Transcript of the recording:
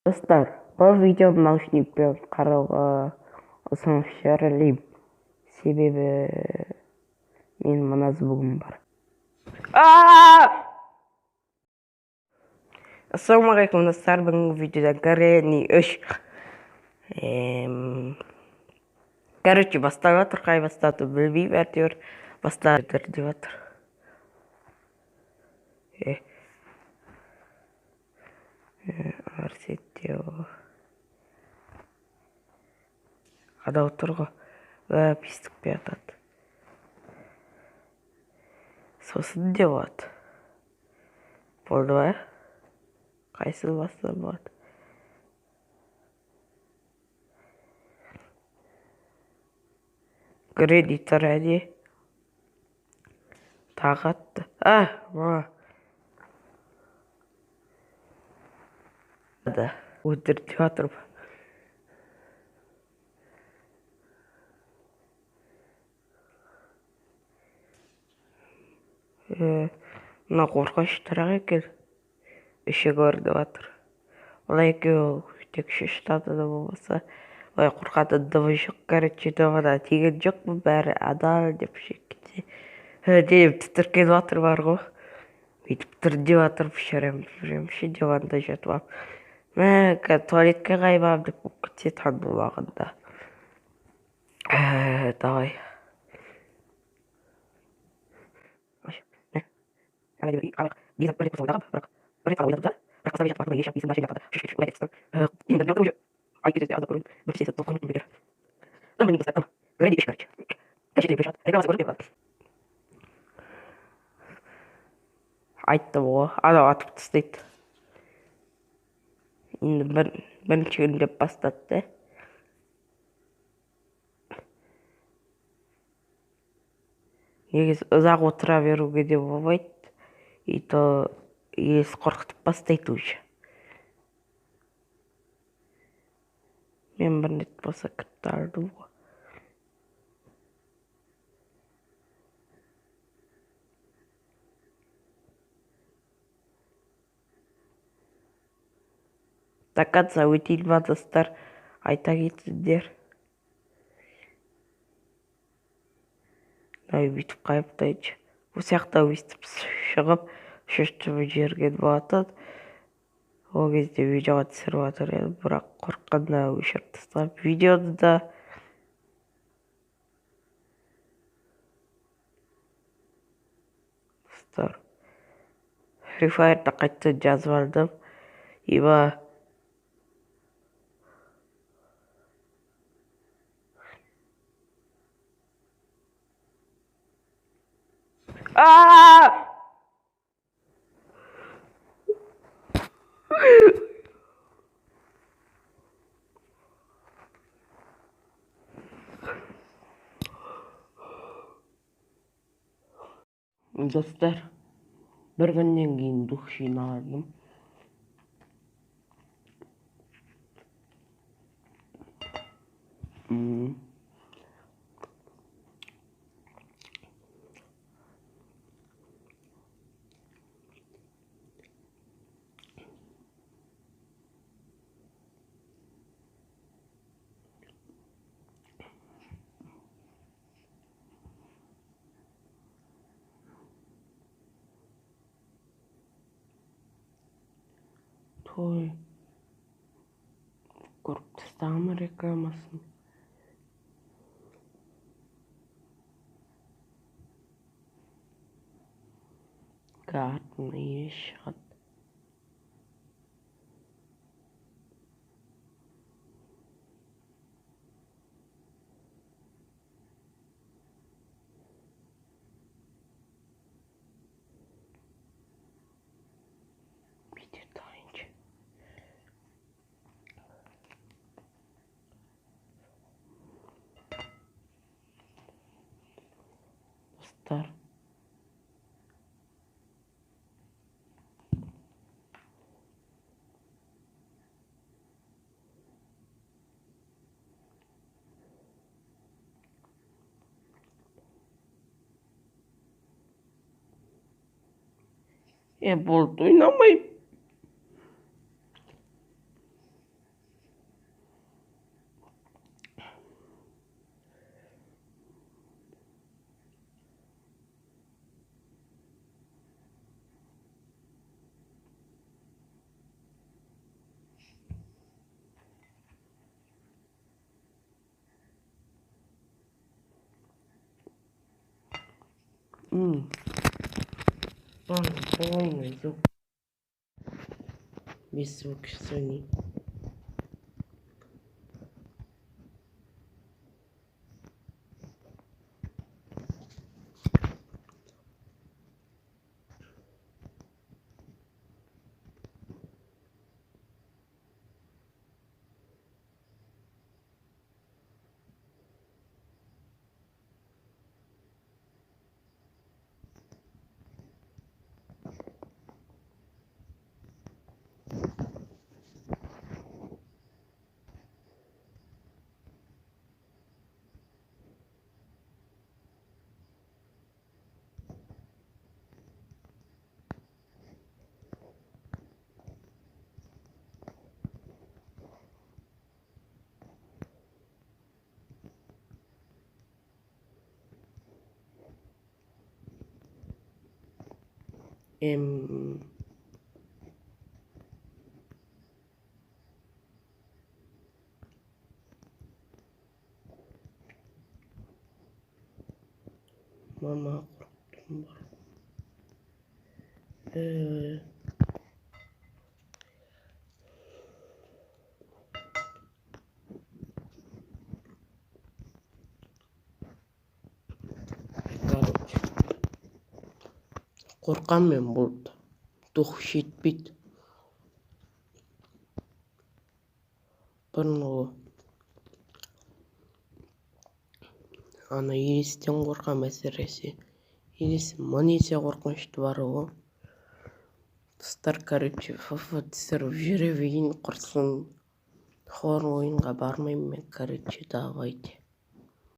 Достар, бұл видеоны наушникпен қарауға ұсынушылар лейм. Себебі мен мына звугым бар. Ассалаумағалейкум достар, бүгінгі видеода Гарри 3. Короче, бастап жатыр, қай бастады білмеймін, әйтеуір бастады деп жатыр. Арсеттеу. Ада отыр ғой, пистік бе атады. Сосын деп болады. Болды ба? Қайсыл бастан болады? Кредитор әне тағатты. Өтіртіп жатыр. Мына қорқыныштырақ екен. Үші көрініп жатыр. Олай екеуі тек шыштады да болмаса. Олай қорқады дыбы жоқ. Короче, дыбына тиген жоқпын, бәрі адал деп шеккенде. Деп тітіркен жатыр бар ғой. Бүйтіп түрде жатыр, пішіремші диванда жатып алып. Туалетке қаймам деп болып кетсе танылмағанда. Давай. Айттым ғой, анау атып тастайды. Енді бірінші күн деп бастады. Негізі ұзақ отыра беруге де болмайды. И то есі қорқытып бастайды уже. Мен бір рет болса кіріп алдым ғой. До конца өтейін ба достар, айта кетсіңдер. Бүйтіп қайыптайыншы. Бұл сияқты өйстіп шығып, шөштіп жерген болатын. Ол кезде видеоға түсіріп жатыр еді, бірақ қорыққанда өшіріп тастап видеоны да. Достар, Free Fire'да қайтадан жазып алдым. Ибо достар, бір күннен кейін душ жинадым. Той көріп тастағым рекламасын. Картын еш шығады. Бүйте тайыншы. Достар, болды ойнамайым. Полный звук. Без звука Sony. Mama korktum бар. Короче, қорқам мен болды. Дух жетпейді. Бұрынғы ана елестен қорқам әсіресе. Елес мың есе қорқынышты бар ғой. Достар, короче, фф түсіріп жүре берейін құрсын. Хор ойынға бармаймын мен, короче, давайте.